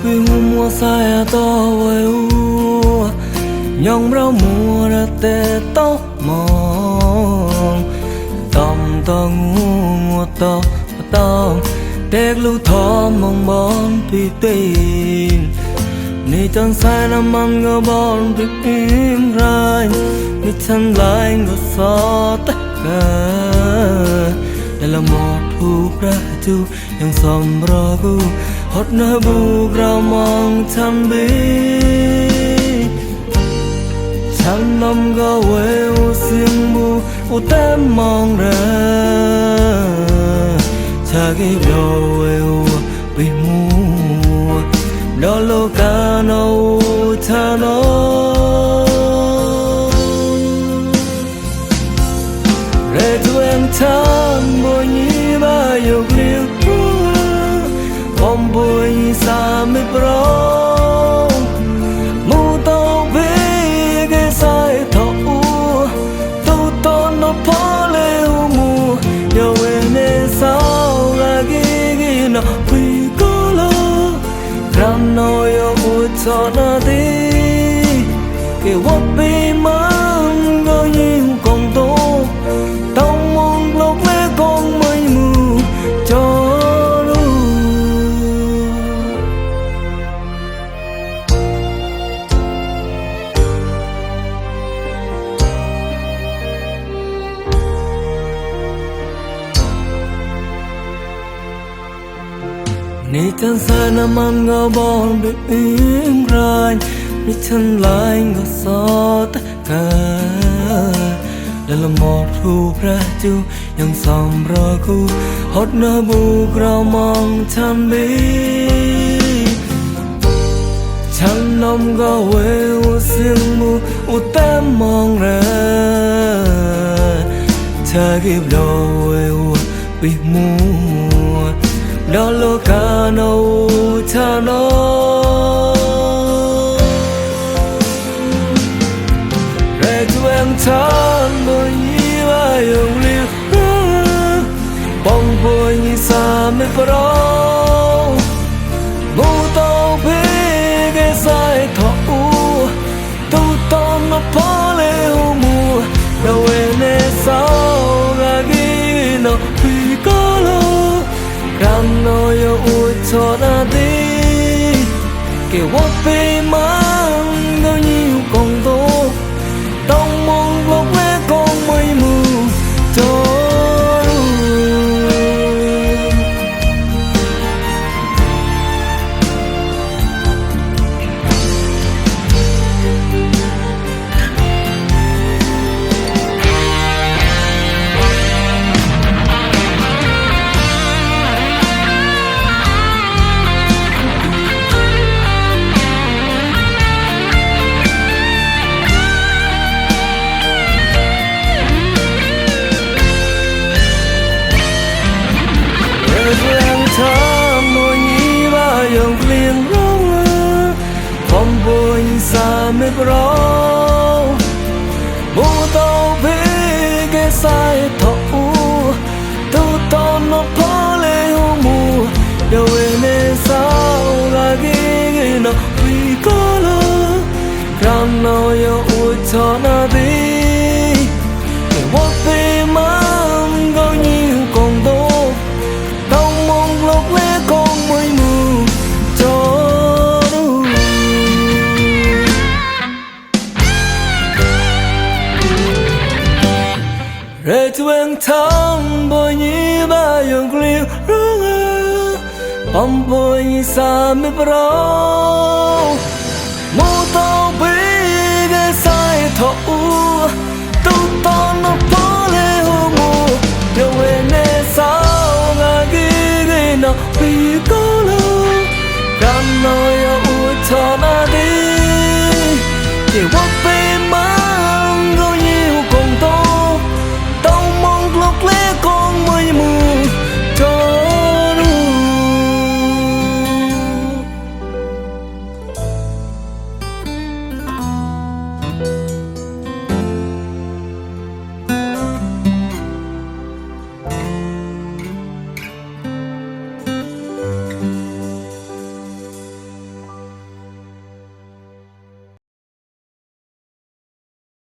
bị mua sai to với u nhong rau mua ra tê to mong tầm to ngu mua to tầm đếc lưu thọ mong bon bị tin ni chân sai năm ăn ngơ bon bị im rai ni chân lại ngơ so tất cả đây là một thu ra chu yang som ragu hot na bu ra mong chân bi chân năm go về u xiên bu u tem mong ra cha cái đầu về u bị mua đó lo cả nâu cha nó để tụi em chán bồi nhí ba yêu liêu bom bồi nhí xa mi pro mu tao về cái sai thọ tu ton nó phá lêu mu yêu em nên sao là cái nó vì có lo ram nói yêu cho nó đi cái what be mang có nhiều còn tốt tao mong lúc lẽ con mây mù cho ni chân sai năm ăn ngơ bon bị im rai ni chân lại ngơ so tất cả đây là một thu ra chu yang som ragu hot na bu ra mong chân bi chân năm go về u xiên mu u tem mong ra cha kịp đầu về u bị mua đó lo cả nâu cha nó để tụi em chán bồi nhí ba yêu liêu bong bồi nhí xa mi pro mu tao biết cái sai thọ tu ton nó phá lêu mùa đâu em nên sao là ghi nó vì có lo ram nói yêu cho ta đi cái what be mang bao nhiêu còn tốt tao mong lúc lẽ con mây mù cho xa mi pro mu tao biết cái sai thọ tu ton nó phá lêu mù đâu em nên sao là cái nó vì có lo ram nói yêu cho nó đi cái what be mang bao nhiêu còn tốt tao mong lúc lẽ con mây mù cho để tụi em thăm bồi nhí ba yêu liêu bom bồi nhí xa mi pro mu tao